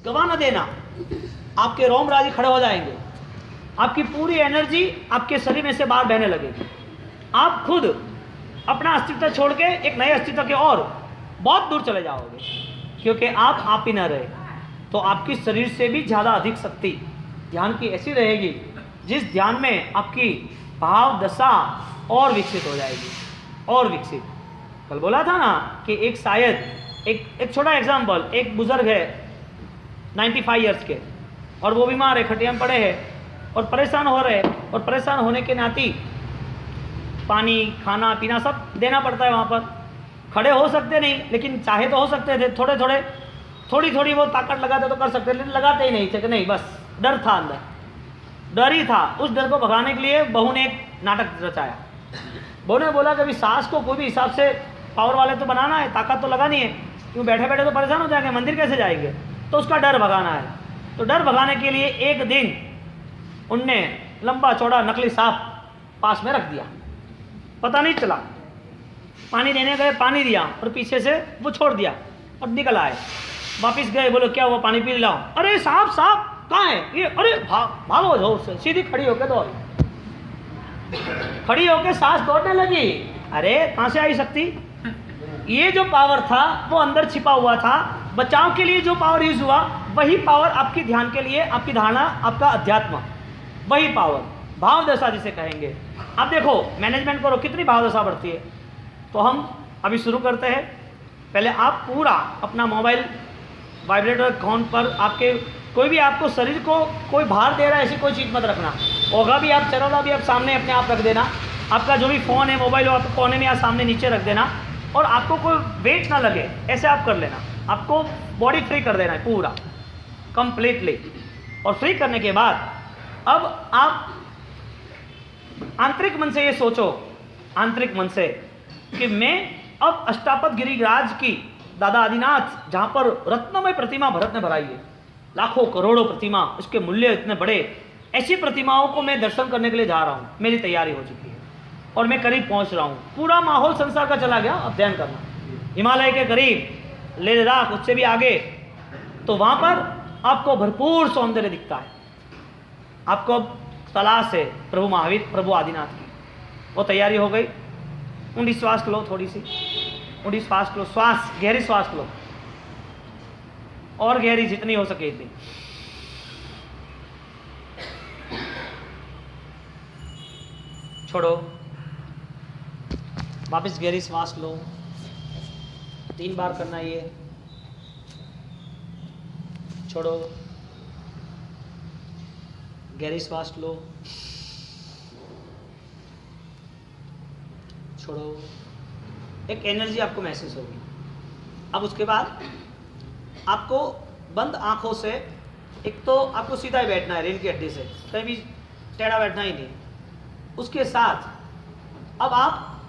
गवा न देना। आपके रोम राजी खड़े हो जाएंगे, आपकी पूरी एनर्जी आपके शरीर में से बाहर बहने लगेगी, आप खुद अपना अस्तित्व छोड़ के एक नए अस्तित्व के और बहुत दूर चले जाओगे, क्योंकि आप ही न रहे। तो आपकी शरीर से भी ज़्यादा अधिक शक्ति ध्यान की ऐसी रहेगी जिस ध्यान में आपकी भाव दशा और विकसित हो जाएगी, और विकसित। कल बोला था ना कि एक शायद एक छोटा एग्जाम्पल, एक बुजुर्ग है 95 ईयर्स के, और वो बीमार है, खटिया में पड़े हैं और परेशान हो रहे हैं, और परेशान होने के नाते पानी खाना पीना सब देना पड़ता है। वहाँ पर खड़े हो सकते नहीं, लेकिन चाहे तो हो सकते थे, थोड़ी थोड़ी वो ताकत लगाते तो कर सकते, लेकिन लगाते ही नहीं थे कि नहीं, बस डर था अंदर, डर ही था। उस डर को भगाने के लिए बहू ने एक नाटक रचाया। बहू ने बोला कि अभी सास को कोई भी हिसाब से पावर वाले तो बनाना है, ताकत तो लगानी है, क्यों बैठे बैठे तो परेशान हो जाएंगे, मंदिर कैसे जाएंगे, तो उसका डर भगाना है। तो डर भगाने के लिए एक दिन उनने लंबा चौड़ा नकली सांप पास में रख दिया, पता नहीं चला। पानी देने गए, पानी दिया और पीछे से वो छोड़ दिया और निकल आए। वापिस गए, बोलो क्या हुआ, पानी पी लाओ, अरे सांप सांप कहाँ है ये, अरे भागो जोर से। सीधी खड़ी होके दौड़ी, खड़ी होके सांस दौड़ने लगी। अरे कहाँ से आई शक्ति? ये जो पावर था वो अंदर छिपा हुआ था। बचाव के लिए जो पावर यूज हुआ वही पावर आपकी ध्यान के लिए, आपकी धारणा, आपका अध्यात्म, वही पावर भाव दशा जिसे कहेंगे। अब देखो मैनेजमेंट करो कितनी भाव दशा बढ़ती है। तो हम अभी शुरू करते हैं। पहले आप पूरा अपना मोबाइल वाइब्रेटर फोन पर, आपके कोई भी आपको शरीर को कोई भार दे रहा है ऐसी कोई चीज़ मत रखना। होगा भी आप, चरोगा भी आप सामने अपने आप रख देना। आपका जो भी फ़ोन है, मोबाइल हो, आप कोने में या सामने नीचे रख देना, और आपको कोई वेट ना लगे ऐसे आप कर लेना। आपको बॉडी फ्री कर देना है पूरा कंप्लीटली। और फ्री करने के बाद अब आप आंतरिक मन से ये सोचो, आंतरिक मन से, कि मैं अब अष्टापद गिरिराज की दादा आदिनाथ, जहाँ पर रत्नमय प्रतिमा भरत ने बनाई है, लाखों करोड़ों प्रतिमा, इसके मूल्य इतने बड़े, ऐसी प्रतिमाओं को मैं दर्शन करने के लिए जा रहा हूँ। मेरी तैयारी हो चुकी है और मैं करीब पहुँच रहा हूँ। पूरा माहौल संसार का चला गया, अब ध्यान करना, हिमालय के करीब, लेह लद्दाख, उससे भी आगे। तो वहाँ पर आपको भरपूर सौंदर्य दिखता है। आपको तलाश है प्रभु महावीर, प्रभु आदिनाथ की। वो तैयारी हो गई। ऊंडी श्वास लो, थोड़ी सी ऊंडी श्वास लो, श्वास गहरी श्वास लो, और गहरी जितनी हो सके इतनी। छोड़ो, वापस गहरी श्वास लो, 3 बार करना ये। छोड़ो, गहरी श्वास लो, छोड़ो। एक एनर्जी आपको महसूस होगी। अब उसके बाद आपको बंद आंखों से, एक तो आपको सीधा ही बैठना है, रीढ़ की हड्डी से, कहीं भी टेढ़ा बैठना ही नहीं। उसके साथ अब आप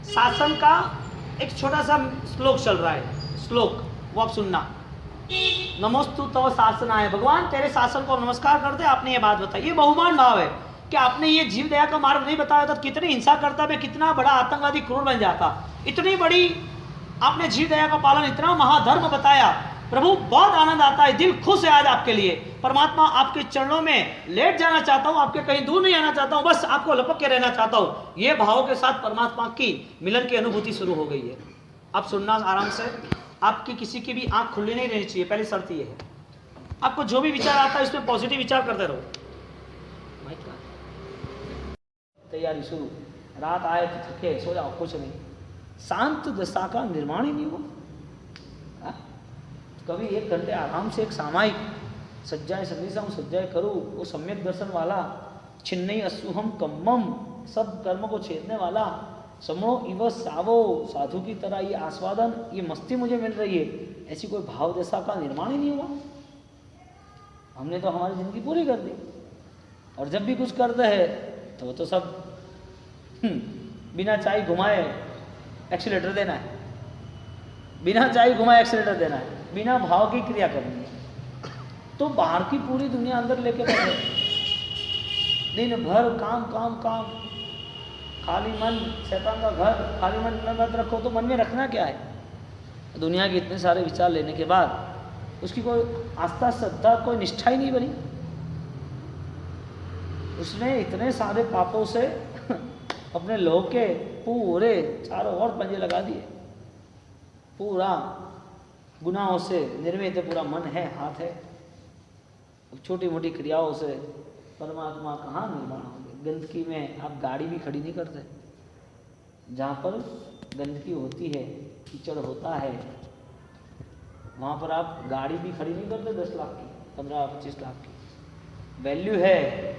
शासन का एक छोटा सा श्लोक चल रहा है, श्लोक वो आप सुनना। नमोस्तु तव शासनाय, भगवान तेरे शासन को नमस्कार करते। आपने ये बात बताई, ये बहुमान भाव है कि आपने ये जीव दया का मार्ग नहीं बताया तो कितनी हिंसा करता, मैं कितना बड़ा आतंकवादी क्रूर बन जाता। इतनी बड़ी आपने जीव दया का पालन, इतना महाधर्म बताया। प्रभु बहुत आनंद आता है, दिल खुश है आज आपके लिए। परमात्मा आपके चरणों में लेट जाना चाहता हूँ, आपके कहीं दूर नहीं आना चाहता हूँ, बस आपको लपक के रहना चाहता हूँ। ये भाव के साथ परमात्मा की मिलन की अनुभूति शुरू हो गई है। आप सुनना आराम से, आपकी किसी की भी आंख खुली नहीं रहनी चाहिए, पहली शर्त ये है। आपको जो भी विचार आता है इसमें पॉजिटिव विचार करते रहो। तैयारी शुरू, रात आए तो थके सो जाओ, कुछ नहीं, शांत दशा का निर्माण ही नहीं हुआ। कभी 1 घंटे आराम से एक सामायिक सज्जाएं सन्निसम सज्जाएं करो, वो सम्यक दर्शन वाला, छिन्नई असुहम कम्मम, सब कर्म को छेदने वाला, समो इव सावो, साधु की तरह ये आस्वादन, ये मस्ती मुझे मिल रही है, ऐसी कोई भाव दशा का निर्माण ही नहीं हुआ। हमने तो हमारी जिंदगी पूरी कर दी, और जब भी कुछ करते हैं तो वो तो सब बिना चाय घुमाए एक्सीलेटर देना है, बिना चाय घुमाए एक्सीलेटर देना है, बिना भाव की क्रिया करनी है। तो बाहर की पूरी दुनिया अंदर लेके बैठे, दिन भर काम काम काम, खाली मन शैतान का घर, खाली मन मत रखो। तो मन में रखना क्या है? दुनिया के इतने सारे विचार लेने के बाद उसकी कोई आस्था श्रद्धा कोई निष्ठा ही नहीं बनी। उसने इतने सारे पापों से अपने लोग के पूरे चारों ओर पंजे लगा दिए, पूरा गुनाहों से निर्मित पूरा मन है, हाथ है। छोटी मोटी क्रियाओं से परमात्मा कहाँ निर्माण होंगे। गंदगी में आप गाड़ी भी खड़ी नहीं करते, जहाँ पर गंदगी होती है, कीचड़ होता है, वहाँ पर आप गाड़ी भी खड़ी नहीं करते 10 लाख की, 15-25 लाख की वैल्यू है।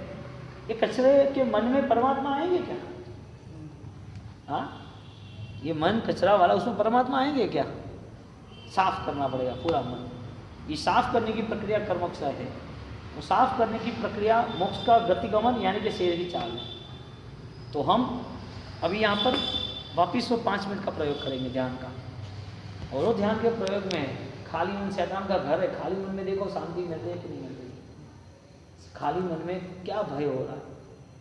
ये कचरे के मन में परमात्मा आएंगे क्या? हाँ, ये मन कचरा वाला, उसमें परमात्मा आएंगे क्या? साफ करना पड़ेगा पूरा मन। ये साफ करने की प्रक्रिया कर्मोक्ष है। वो साफ करने की प्रक्रिया मोक्ष का गतिगमन यानी कि शेर की चाल है। तो हम अभी यहाँ पर वापिस वो 5 मिनट का प्रयोग करेंगे ध्यान का। और वो ध्यान के प्रयोग में खाली मन शैतान का घर है। खाली मन में देखो शांति मिल रही है कि नहीं मिल रही। खाली मन में क्या भय हो रहा है,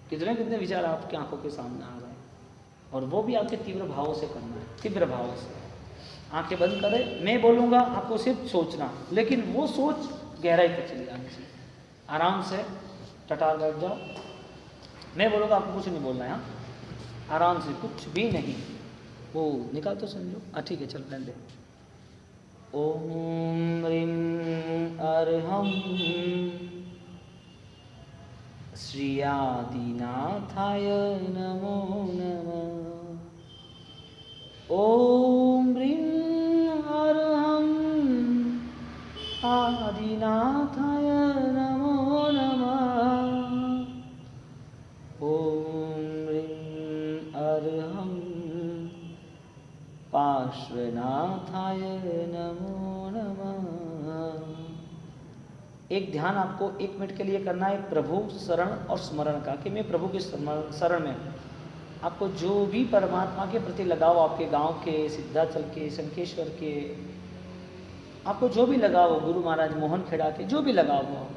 कितने कितने विचार आपकी आंखों के सामने आ रहे हैं, और वो भी आपके तीव्र भावों से करना है, तीव्र भावों से। आंखें बंद करें, मैं बोलूँगा आपको सिर्फ सोचना, लेकिन वो सोच गहराई पर चली जानी चाहिए। आराम से टटार बैठ जाओ, मैं बोलूँगा आपको कुछ नहीं बोलना है। हाँ, आराम से, कुछ भी नहीं। वो निकाल तो समझो। ठीक है, चल पहले ओम ह्रीं अर्हं श्री आदिनाथाय नमो नमः। ओम ह्रीं अर्हं आदिनाथाय नमो नमः। ओम ह्रीं अर्हं पार्श्वनाथाय नमो नमः। एक ध्यान आपको 1 मिनट के लिए करना है प्रभु शरण और स्मरण का, कि मैं प्रभु के शरण में हूँ। आपको जो भी परमात्मा के प्रति लगाव, आपके गांव के, सिद्धाचल के, शंकेश्वर के, आपको जो भी लगाव हो, गुरु महाराज मोहन खेड़ा के, जो भी लगाव हो,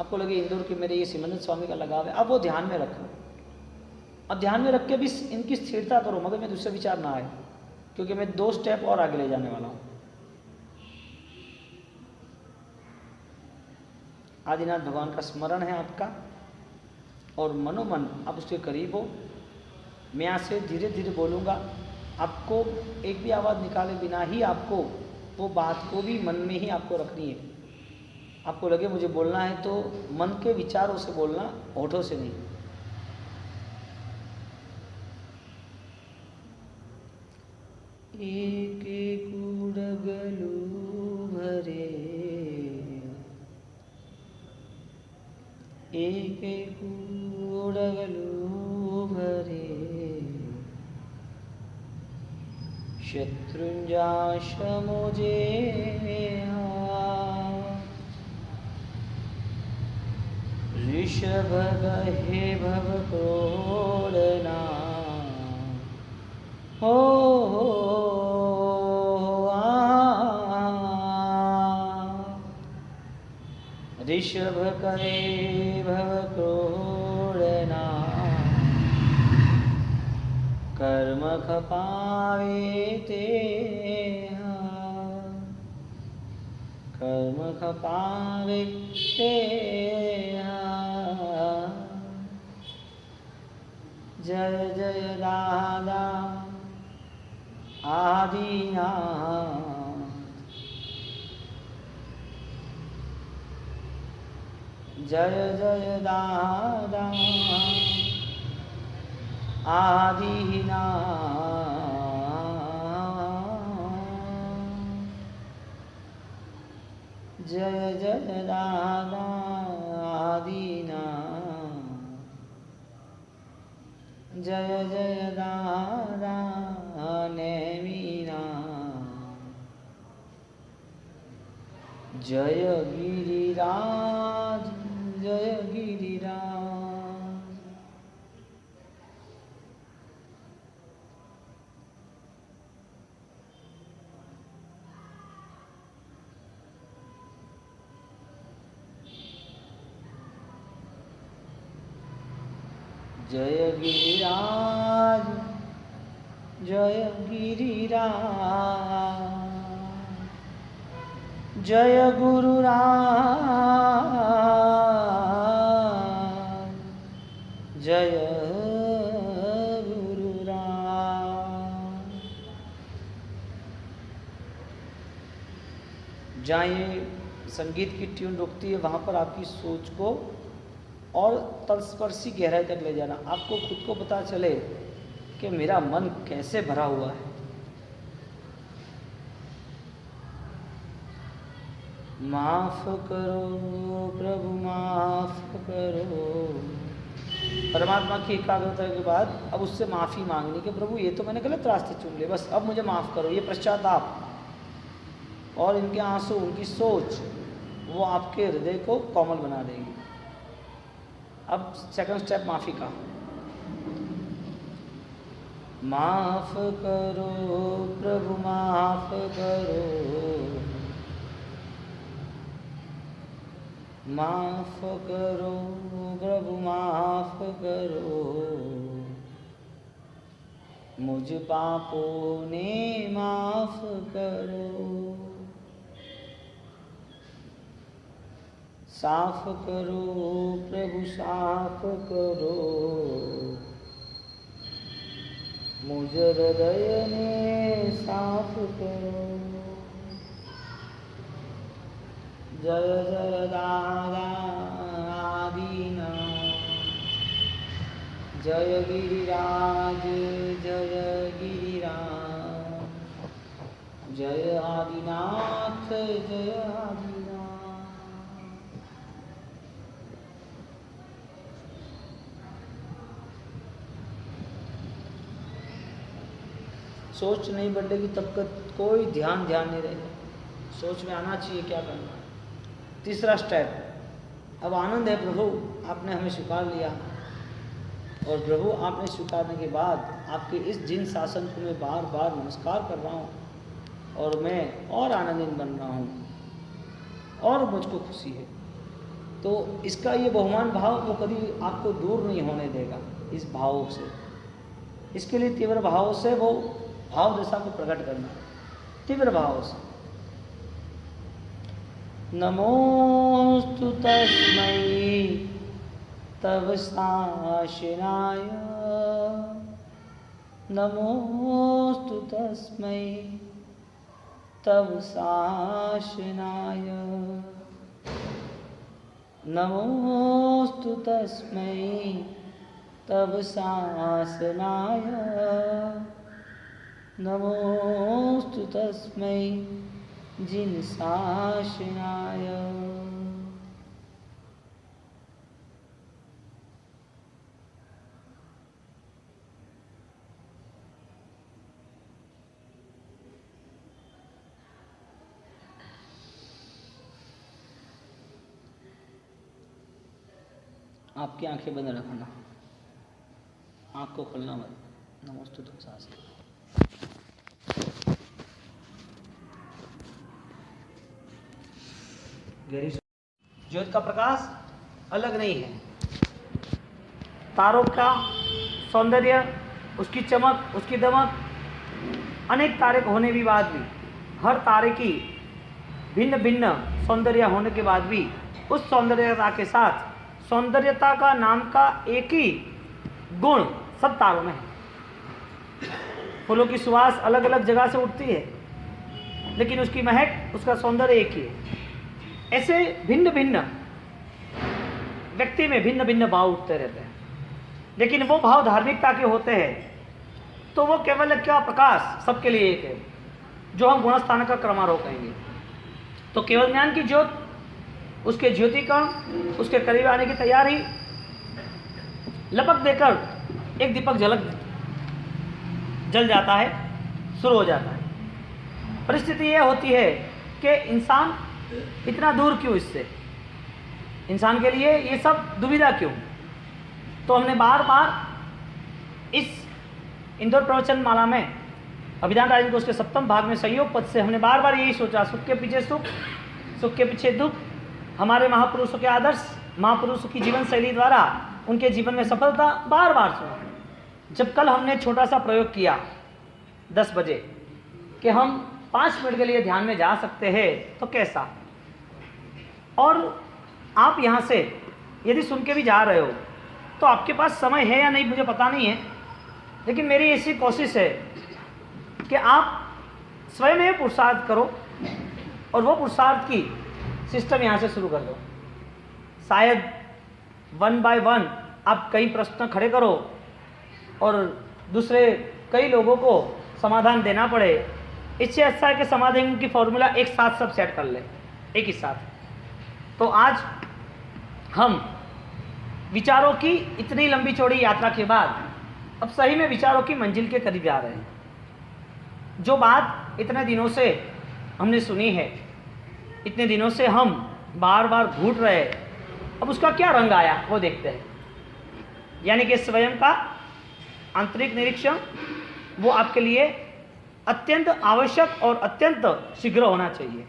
आपको लगे इंदौर के मेरे ये सिमंदर स्वामी का लगाव है, आप वो ध्यान में रखो। अब ध्यान में रख के भी इनकी स्थिरता करो, मगर मैं दूसरे विचार ना आए, क्योंकि मैं 2 स्टेप और आगे ले जाने वाला हूँ। आदिनाथ भगवान का स्मरण है आपका, और मनोमन आप उसके करीब हो। मैं यहाँ से धीरे धीरे बोलूँगा, आपको एक भी आवाज़ निकाले बिना ही आपको वो बात को भी मन में ही आपको रखनी है। आपको लगे मुझे बोलना है तो मन के विचारों से बोलना, होठों से नहीं। एक एक उड़गलू भरे, एक एक उड़गलू भरे, शत्रुंजाश मुझे ऋषभ गहे भव क्रोड़ना। हो ऋषभ करे भव क्रोड़ना, कर्म खपावे ते, कर्म खपावे ते। जय जय दादा आदिनाथ, जय जय दादा आदिनाथ, जय जय दादा आदिनाथ, जय जय दादा नेमीनाथ, जय गिरिराज, जय गिरिराज। जय गिरिराज, जय गिरिराज, जय गुरु राम, जय गुरु राम। जहाँ ये संगीत की ट्यून रुकती है वहाँ पर आपकी सोच को और तलस्पर्शी गहराई तक ले जाना, आपको खुद को पता चले कि मेरा मन कैसे भरा हुआ है। माफ करो प्रभु माफ करो। परमात्मा की एकाग्रता के बाद अब उससे माफ़ी मांगनी कि प्रभु ये तो मैंने गलत रास्ते चुन लिए, बस अब मुझे माफ़ करो। ये पश्चाताप और इनके आंसू, उनकी सोच, वो आपके हृदय को कोमल बना देगी। अब सेकंड स्टेप माफ़ी का। माफ करो प्रभु माफ करो, माफ करो प्रभु माफ करो, मुझ पापों ने माफ करो। साफ करो प्रभु साफ करो, मुझ हृदय ने साफ करो। जय जय दादा आदिनाथ, जय गिरिराज जय गिरिराज, जय आदिनाथ जय आदिनाथ। सोच नहीं बदलेगी तब तक कोई ध्यान नहीं रहेगा। सोच में आना चाहिए क्या करना है। तीसरा स्टेप, अब आनंद है प्रभु आपने हमें स्वीकार लिया, और प्रभु आपने स्वीकारने के बाद आपके इस जिन शासन को मैं बार बार नमस्कार कर रहा हूँ, और मैं और आनंदित बन रहा हूँ और मुझको खुशी है। तो इसका ये बहुमान भाव वो कभी आपको दूर नहीं होने देगा इस भाव से। इसके लिए तीव्र भाव से वो भाव दशा को प्रकट करना, तीव्र भाव से। नमोस्तु तस्मै तव शासनाय, नमोस्तु तस्मै तव शासनाय, नमोस्तु तस्मै तव शासनाय, नमोस्तु तस्मै जिन शासनाय। आपकी आंखें बंद रखना, आंख को खोलना मत। नमोस्तु तव शासनाय। ज्योत का प्रकाश अलग नहीं है। तारों का सौंदर्य, उसकी चमक, उसकी दमक, अनेक तारे होने के बाद भी, हर तारे की भिन्न भिन्न सौंदर्य होने के बाद भी, उस सौंदर्यता के साथ सौंदर्यता का नाम का एक ही गुण सब तारों में है। फूलों की सुवास अलग अलग जगह से उठती है, लेकिन उसकी महक, उसका सौंदर्य एक ही है। ऐसे भिन्न भिन्न व्यक्ति में भिन्न भिन्न भाव उठते रहते हैं, लेकिन वो भाव धार्मिकता के होते हैं तो वो केवल क्या प्रकाश सबके लिए एक है, जो हम गुणस्थान का क्रमारोह कहेंगे। तो केवल ज्ञान की ज्योत, उसके ज्योति का, उसके करीब आने की तैयारी, लपक देकर एक दीपक जल जाता है, शुरू हो जाता है। परिस्थिति यह होती है कि इंसान इतना दूर क्यों इससे, इंसान के लिए ये सब दुविधा क्यों। तो हमने बार बार इस इंदौर प्रवचन माला में अभिधान राजन को उसके 7वें भाग में संयोग पद से हमने बार बार यही सोचा, सुख के पीछे सुख, सुख के पीछे दुख, हमारे महापुरुषों के आदर्श, महापुरुषों की जीवन शैली द्वारा उनके जीवन में सफलता बार बार सुना। जब कल हमने छोटा सा प्रयोग किया 10 बजे कि हम 5 मिनट के लिए ध्यान में जा सकते हैं तो कैसा। और आप यहाँ से यदि सुन के भी जा रहे हो तो आपके पास समय है या नहीं मुझे पता नहीं है, लेकिन मेरी ऐसी कोशिश है कि आप स्वयं में पुरुषार्थ करो और वो पुरुषार्थ की सिस्टम यहाँ से शुरू कर दो। शायद 1 बाय 1 आप कई प्रश्न खड़े करो और दूसरे कई लोगों को समाधान देना पड़े। इससे अच्छा है कि समाधान की फॉर्मूला एक साथ सब सेट कर ले एक ही साथ। तो आज हम विचारों की इतनी लंबी चौड़ी यात्रा के बाद अब सही में विचारों की मंजिल के करीब जा रहे हैं। जो बात इतने दिनों से हमने सुनी है, इतने दिनों से हम बार बार घूट रहे, अब उसका क्या रंग आया वो देखते हैं। यानी कि स्वयं का आंतरिक निरीक्षण वो आपके लिए अत्यंत आवश्यक और अत्यंत शीघ्र होना चाहिए।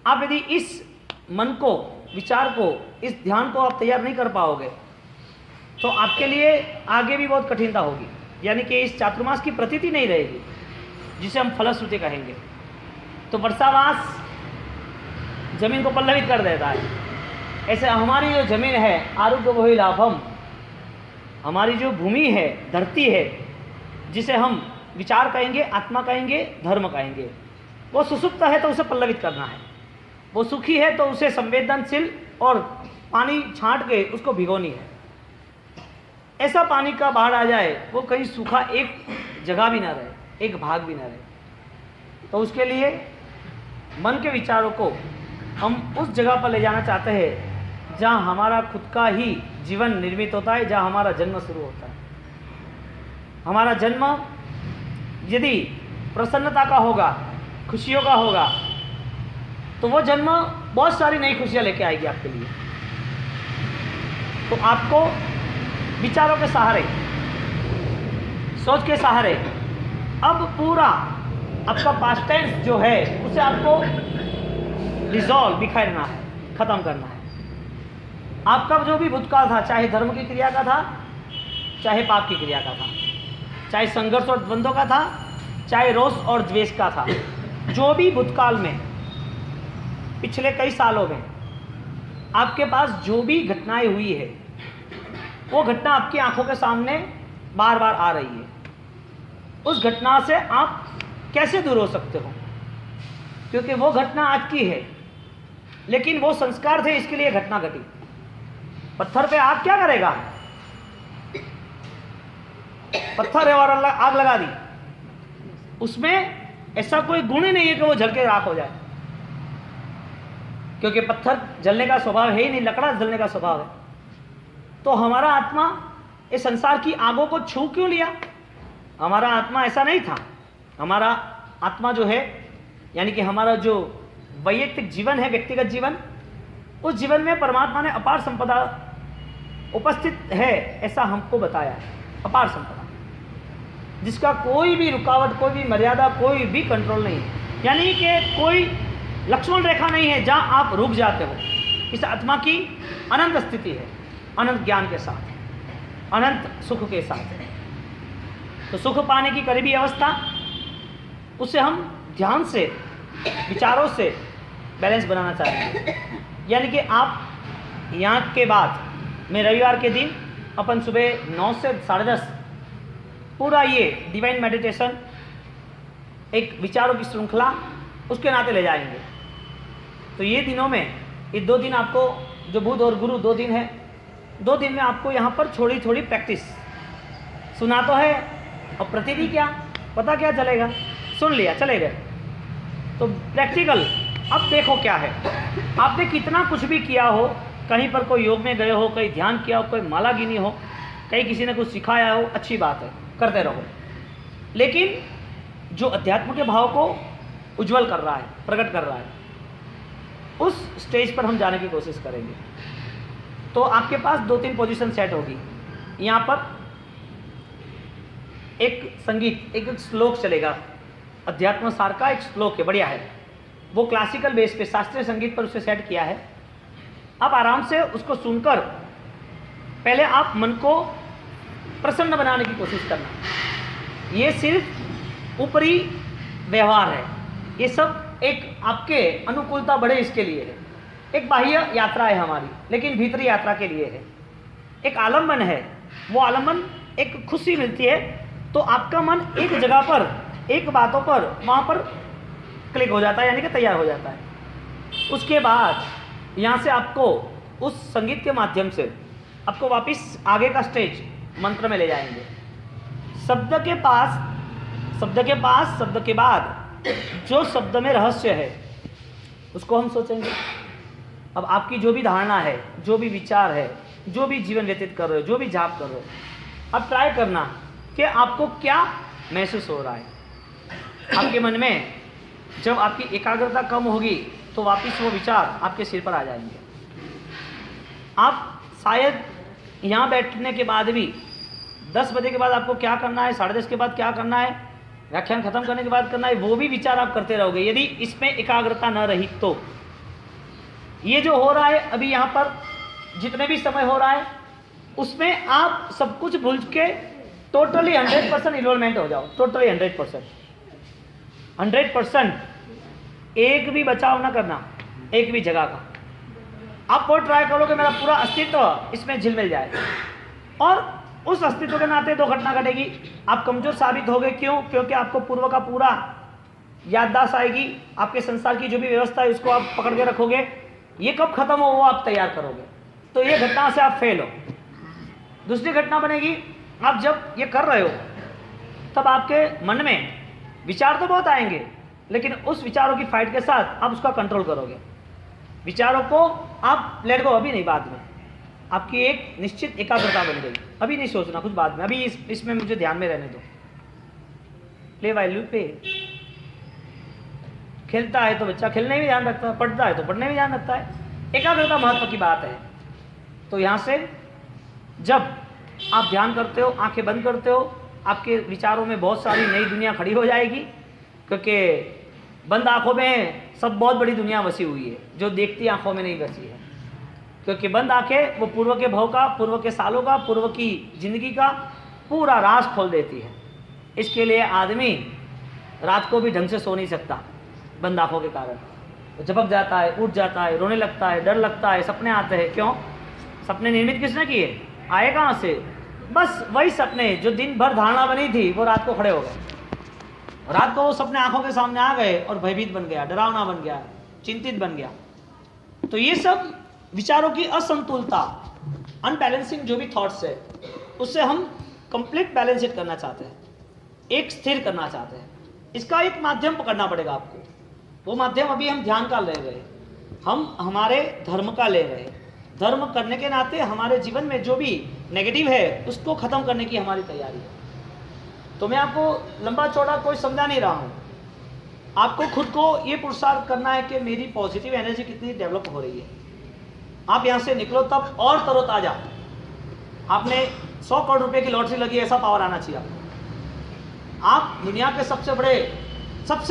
आप यदि इस मन को, विचार को, इस ध्यान को आप तैयार नहीं कर पाओगे तो आपके लिए आगे भी बहुत कठिनता होगी। यानी कि इस चातुर्मास की प्रतीति नहीं रहेगी जिसे हम फलश्रुति कहेंगे। तो वर्षावास जमीन को पल्लवित कर देता है, ऐसे हमारी जो जमीन है आरोग्य वही लाभम, हमारी जो भूमि है, धरती है, जिसे हम विचार कहेंगे, आत्मा कहेंगे, धर्म कहेंगे, वो सुसुप्त है तो उसे पल्लवित करना है। वो सुखी है तो उसे संवेदनशील और पानी छांट के उसको भिगोनी है। ऐसा पानी का बाढ़ आ जाए वो कहीं सूखा एक जगह भी ना रहे, एक भाग भी ना रहे। तो उसके लिए मन के विचारों को हम उस जगह पर ले जाना चाहते हैं जहाँ हमारा खुद का ही जीवन निर्मित होता है, जहाँ हमारा जन्म शुरू होता है। हमारा जन्म यदि प्रसन्नता का होगा, खुशियों का होगा, तो वो जन्म बहुत सारी नई खुशियाँ लेके आएगी आपके लिए। तो आपको विचारों के सहारे, सोच के सहारे अब पूरा आपका पास्ट टेंस जो है उसे आपको डिसॉल्व, बिखेरना है, खत्म करना है। आपका जो भी भूतकाल था, चाहे धर्म की क्रिया का था, चाहे पाप की क्रिया का था, चाहे संघर्ष और द्वंद्व का था, चाहे रोष और द्वेष का था, जो भी भूतकाल में पिछले कई सालों में आपके पास जो भी घटनाएं हुई है वो घटना आपकी आंखों के सामने बार बार आ रही है। उस घटना से आप कैसे दूर हो सकते हो? क्योंकि वो घटना आज की है, लेकिन वो संस्कार थे, इसके लिए घटना घटी। पत्थर पे आग क्या करेगा? पत्थर है और आग लगा दी, उसमें ऐसा कोई गुण ही नहीं है कि वो जल के राख हो जाए, क्योंकि पत्थर जलने का स्वभाव है ही नहीं, लकड़ा जलने का स्वभाव है। तो हमारा आत्मा इस संसार की आगों को छू क्यों लिया? हमारा आत्मा ऐसा नहीं था। हमारा आत्मा जो है, यानी कि हमारा जो वैयक्तिक जीवन है, व्यक्तिगत जीवन, उस जीवन में परमात्मा ने अपार संपदा उपस्थित है, ऐसा हमको बताया है। अपार संपदा जिसका कोई भी रुकावट, कोई भी मर्यादा, कोई भी कंट्रोल नहीं है। यानी कि कोई लक्ष्मण रेखा नहीं है जहां आप रुक जाते हो। इस आत्मा की अनंत स्थिति है, अनंत ज्ञान के साथ, अनंत सुख के साथ। तो सुख पाने की करीबी अवस्था, उसे हम ध्यान से, विचारों से बैलेंस बनाना चाहेंगे। यानी कि आप यहाँ के बाद में रविवार के दिन अपन सुबह 9 से 10:30 पूरा ये डिवाइन मेडिटेशन, एक विचारों की श्रृंखला उसके नाते ले जाएंगे। तो ये दिनों में, ये 2 दिन आपको, जो बुध और गुरु 2 दिन है, 2 दिन में आपको यहाँ पर थोड़ी थोड़ी प्रैक्टिस। सुना तो है और प्रतिदिन क्या पता क्या चलेगा, सुन लिया चले गए। तो प्रैक्टिकल अब देखो क्या है। आपने कितना कुछ भी किया हो, कहीं पर कोई योग में गए हो, कहीं ध्यान किया हो, कोई माला गिनी हो, कहीं किसी ने कुछ सिखाया हो, अच्छी बात है, करते रहो। लेकिन जो अध्यात्म के भाव को उज्जवल कर रहा है, प्रकट कर रहा है, उस स्टेज पर हम जाने की कोशिश करेंगे। तो आपके पास 2-3 पोजीशन सेट होगी। यहाँ पर एक संगीत, एक श्लोक चलेगा, अध्यात्म सार का एक श्लोक है, बढ़िया है। वो क्लासिकल बेस पे, शास्त्रीय संगीत पर उसे सेट किया है। आप आराम से उसको सुनकर पहले आप मन को प्रसन्न बनाने की कोशिश करना। ये सिर्फ ऊपरी व्यवहार है, ये सब एक आपके अनुकूलता बढ़े इसके लिए है। एक बाह्य यात्रा है हमारी, लेकिन भीतरी यात्रा के लिए है। एक आलम्बन है, वो आलम्बन एक खुशी मिलती है, तो आपका मन एक जगह पर, एक बातों पर, वहाँ पर क्लिक हो जाता है, यानी कि तैयार हो जाता है। उसके बाद यहाँ से आपको उस संगीत के माध्यम से आपको वापस आगे का स्टेज मंत्र में ले जाएंगे। शब्द के पास, शब्द के बाद जो शब्द में रहस्य है उसको हम सोचेंगे। अब आपकी जो भी धारणा है, जो भी विचार है, जो भी जीवन व्यतीत कर रहे हो, जो भी जाप कर रहे हो, अब ट्राई करना कि आपको क्या महसूस हो रहा है। आपके मन में जब आपकी एकाग्रता कम होगी तो वापस वो विचार आपके सिर पर आ जाएंगे। आप शायद यहाँ बैठने के बाद भी 10 बजे के बाद आपको क्या करना है, 10:30 के बाद क्या करना है, व्याख्यान खत्म करने के बाद करना है, वो भी विचार आप करते रहोगे यदि इसमें एकाग्रता न रही तो। ये जो हो रहा है अभी यहाँ पर, जितने भी समय हो रहा है, उसमें आप सब कुछ भूल के टोटली 100% इन्वॉल्वमेंट हो जाओ। टोटली 100%, एक भी बचाव ना करना, एक भी जगह का। आप वो ट्राई करो कि मेरा पूरा अस्तित्व इसमें झिलमिल जाए, और उस अस्तित्व के नाते 2 घटना घटेगी। आप कमजोर साबित होगे, क्यों? क्योंकि आपको पूर्व का पूरा याददाश्त आएगी, आपके संसार की जो भी व्यवस्था है उसको आप पकड़ के रखोगे। ये कब खत्म हो वो आप तैयार करोगे, तो ये घटना से आप फेल हो। दूसरी घटना बनेगी, आप जब ये कर रहे हो तब आपके मन में विचार तो बहुत आएंगे, लेकिन उस विचारों की फाइट के साथ आप उसका कंट्रोल करोगे। विचारों को आप लेट गो, अभी नहीं, बाद में। आपकी एक निश्चित एकाग्रता बन गई, अभी नहीं सोचना कुछ, बाद में, अभी इसमें मुझे ध्यान में रहने दो। प्ले वैल्यू पे खेलता है तो बच्चा खेलने में ध्यान रखता है, पढ़ता है तो पढ़ने में ध्यान रखता है। एकाग्रता महत्व की बात है। तो यहाँ से जब आप ध्यान करते हो, आंखें बंद करते हो, आपके विचारों में बहुत सारी नई दुनिया खड़ी हो जाएगी, क्योंकि बंद आंखों में सब बहुत बड़ी दुनिया बसी हुई है जो देखती आंखों में नहीं बसी है। क्योंकि बंद आंखें वो पूर्व के भव का, पूर्व के सालों का, पूर्व की जिंदगी का पूरा राज खोल देती है। इसके लिए आदमी रात को भी ढंग से सो नहीं सकता बंद आंखों के कारण। वो झपक जाता है, उठ जाता है, रोने लगता है, डर लगता है, सपने आते हैं। क्यों? सपने निर्मित किसने किए? आए कहाँ से? बस वही सपने जो दिन भर धारणा बनी थी वो रात को खड़े हो गए। रात को वो सपने आंखों के सामने आ गए और भयभीत बन गया, डरावना बन गया, चिंतित बन गया। तो ये सब विचारों की असंतुलता, अनबैलेंसिंग जो भी थॉट्स है, उससे हम कंप्लीट बैलेंस करना चाहते हैं, एक स्थिर करना चाहते हैं। इसका एक माध्यम पकड़ना पड़ेगा आपको। वो माध्यम अभी हम ध्यान का ले रहे, हम हमारे धर्म का ले रहे। धर्म करने के नाते हमारे जीवन में जो भी नेगेटिव है उसको खत्म करने की हमारी तैयारी है। तो मैं आपको लंबा चौड़ा कोई समझा नहीं रहा हूँ, आपको खुद को ये पुरुषार्थ करना है कि मेरी पॉजिटिव एनर्जी कितनी डेवलप हो रही है। आप यहाँ से निकलो तब और तरोताजा। आपने 100 करोड़ रुपए की लॉटरी लगी, ऐसा पावर आना चाहिए आपको। आप दुनिया के सबसे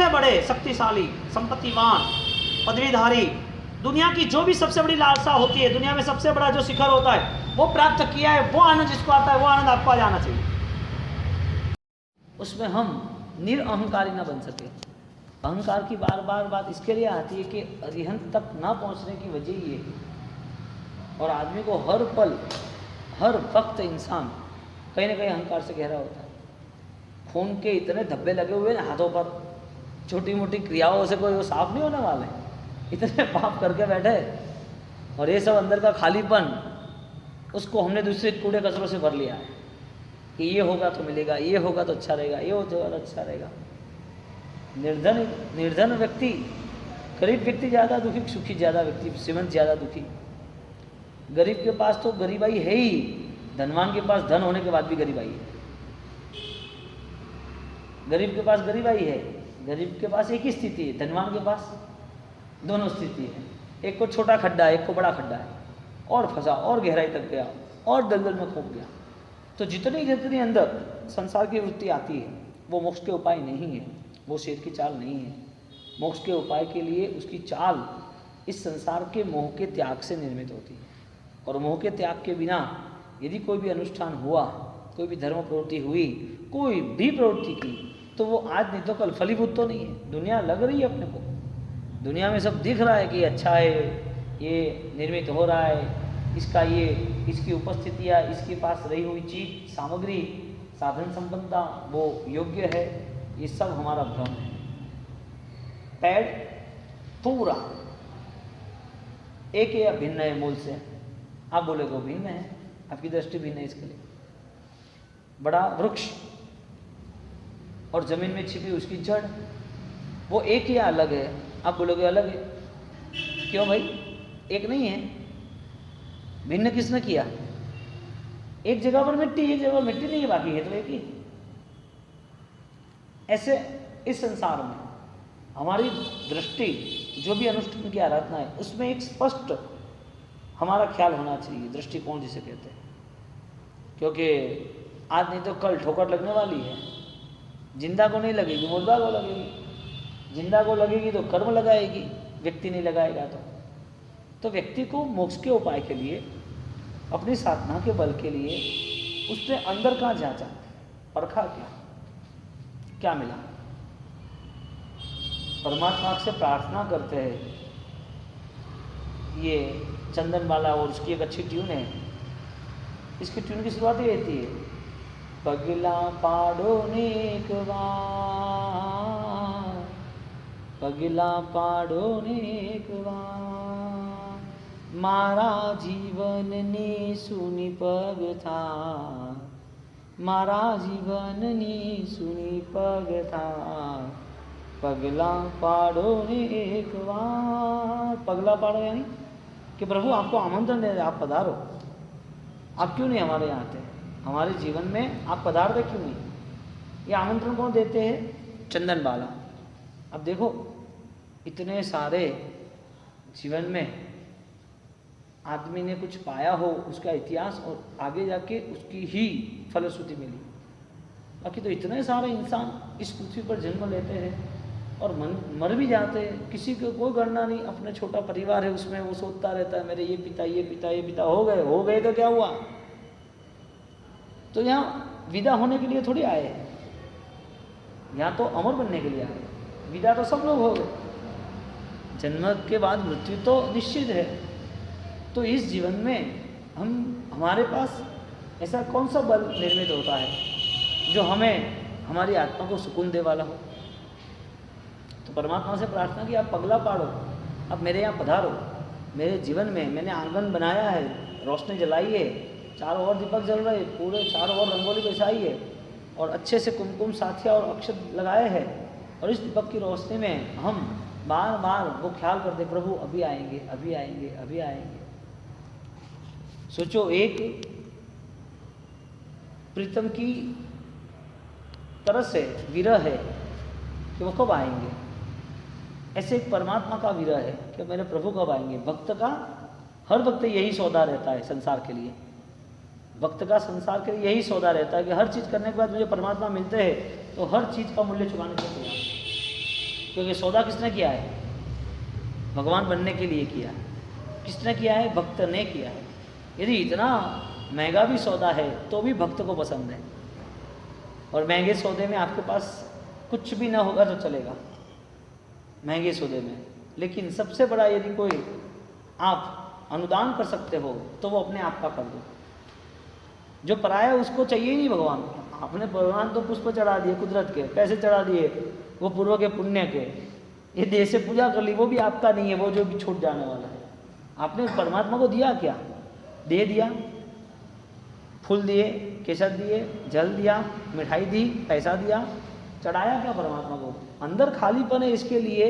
बड़े शक्तिशाली, संपत्तिवान, पदवीधारी, दुनिया की जो भी सबसे बड़ी लालसा होती है, दुनिया में सबसे बड़ा जो शिखर होता है वो प्राप्त किया है। वो आनंद जिसको आता है वो आनंद आपको आ जाना चाहिए। उसमें हम निरअहंकारी ना बन सके। अहंकार की बार बार बात इसके लिए आती है कि अरिहंत तक ना पहुंचने की वजह ये है। और आदमी को हर पल, हर वक्त इंसान कहीं ना कहीं अहंकार से गहरा होता है। खून के इतने धब्बे लगे हुए हैं हाथों पर, छोटी मोटी क्रियाओं से कोई वो साफ नहीं होने वाले, इतने पाप करके बैठे। और ये सब अंदर का खालीपन, उसको हमने दूसरे कूड़े कचरों से भर लिया है कि ये होगा तो मिलेगा, ये होगा तो अच्छा रहेगा, ये होगा तो अच्छा रहेगा। निर्धन व्यक्ति, गरीब व्यक्ति ज़्यादा दुखी, सुखी ज़्यादा व्यक्ति, श्रीमंत ज़्यादा दुखी। गरीब के पास तो गरीबाई है ही, धनवान के पास धन होने के बाद भी गरीबाई है। गरीब के पास गरीबाई है, गरीब के पास एक ही स्थिति है, धनवान के पास दोनों स्थिति है। एक को छोटा खड्डा है, एक को बड़ा खड्डा है, और फंसा, और गहराई तक गया, और दलदल में खो गया। तो जितनी अंदर संसार की वृत्ति आती है वो मोक्ष के उपाय नहीं है, वो शेर की चाल नहीं है। मोक्ष के उपाय के लिए उसकी चाल इस संसार के मोह के त्याग से निर्मित होती है। और मोह के त्याग के बिना यदि कोई भी अनुष्ठान हुआ, कोई भी धर्म प्रवृत्ति हुई, कोई भी प्रवृत्ति की, तो वो आज नहीं तो कल फलीभूत तो नहीं है। दुनिया लग रही है अपने को, दुनिया में सब दिख रहा है कि अच्छा है, ये निर्मित हो रहा है, इसका ये इसकी उपस्थिति या इसके पास रही हुई चीज सामग्री साधन संपन्नता वो योग्य है, ये सब हमारा भ्रम है। पेड़ पूरा एक या भिन्न है मूल से, आप बोलेगे वो भिन्न है, आपकी दृष्टि भिन्न है इसके लिए। बड़ा वृक्ष और जमीन में छिपी उसकी जड़, वो एक या अलग है, आप बोलोगे अलग है, क्यों भाई एक नहीं है? भिन्न किसने किया? एक जगह पर मिट्टी, एक जगह पर मिट्टी नहीं है, बाकी है तो एक ही। ऐसे इस संसार में हमारी दृष्टि जो भी अनुष्ठान की आराधना है उसमें एक स्पष्ट हमारा ख्याल होना चाहिए, दृष्टिकोण जिसे कहते हैं। क्योंकि आज नहीं तो कल ठोकर लगने वाली है, जिंदा को नहीं लगेगी, मुर्दा को लगेगी। जिंदा को लगेगी तो कर्म लगाएगी, व्यक्ति नहीं लगाएगा तो व्यक्ति को मोक्ष के उपाय के लिए, अपनी साधना के बल के लिए उसने अंदर कहाँ जांचा, परखा क्या मिला? परमात्मा से प्रार्थना करते हैं। ये चंदन वाला और उसकी एक अच्छी ट्यून है, इसकी ट्यून की शुरुआत ये रहती है, पगला पाड़ो नेक बार, पगला पाड़ो नेक बार, मारा जीवन ने सुनी पग था, मारा जीवन ने सुनी पग था, पगला पाड़ो नेक बार। पगला पाड़ो यानी कि प्रभु आपको आमंत्रण दे रहे, आप पधारो, आप क्यों नहीं हमारे यहाँ आते, हमारे जीवन में आप पधारते क्यों नहीं? ये आमंत्रण कौन देते हैं? चंदन बाला। अब देखो इतने सारे जीवन में आदमी ने कुछ पाया हो, उसका इतिहास और आगे जाके उसकी ही फलश्रुति मिली। बाकी तो इतने सारे इंसान इस पृथ्वी पर जन्म लेते हैं और मर भी जाते हैं, किसी को कोई गणना नहीं। अपना छोटा परिवार है उसमें वो सोचता रहता है मेरे ये पिता ये पिता ये पिता हो गए तो क्या हुआ? तो यहाँ विदा होने के लिए थोड़ी आए हैं, यहाँ तो अमर बनने के लिए आए। विदा तो सब लोग हो गए, जन्म के बाद मृत्यु तो निश्चित है। तो इस जीवन में हमारे पास ऐसा कौन सा बल निर्मित होता है जो हमें हमारी आत्मा को सुकून दे वाला हो? तो परमात्मा से प्रार्थना की आप पगला पाड़ो, अब मेरे यहाँ पधारो, मेरे जीवन में मैंने आंगन बनाया है, रोशनी जलाई है, चारों ओर दीपक जल रहे, पूरे चारों ओर रंगोली बिछाई है और अच्छे से कुमकुम साथिया और अक्षत लगाए हैं, और इस दीपक की रोशनी में हम बार बार वो ख्याल करते प्रभु अभी आएंगे अभी आएंगे अभी आएंगे। सोचो एक प्रीतम की तरस है, विरह है कि वो कब आएंगे, ऐसे एक परमात्मा का विरह है कि मेरे प्रभु कब आएंगे। भक्त का हर वक्त यही सौदा रहता है संसार के लिए, भक्त का संसार के लिए यही सौदा रहता है कि हर चीज़ करने के बाद मुझे परमात्मा मिलते हैं तो हर चीज़ का मूल्य चुकाने के लिए, क्योंकि सौदा किसने किया है? भगवान बनने के लिए किया। किसने किया है? भक्त ने किया है। यदि इतना महंगा भी सौदा है तो भी भक्त को पसंद है, और महंगे सौदे में आपके पास कुछ भी ना होगा तो चलेगा, महंगे सौदे में। लेकिन सबसे बड़ा यदि कोई आप अनुदान कर सकते हो तो वो अपने आप का कर दो। जो पराया उसको चाहिए ही नहीं भगवान। आपने भगवान तो पुष्प चढ़ा दिए कुदरत के, पैसे चढ़ा दिए वो पूर्व के पुण्य के, ये देह से पूजा कर ली, वो भी आपका नहीं है, वो जो भी छूट जाने वाला है। आपने परमात्मा को दिया क्या? दे दिया, फूल दिए, केसर दिए, जल दिया, मिठाई दी, पैसा दिया, चढ़ाया क्या परमात्मा को? अंदर खालीपन है, इसके लिए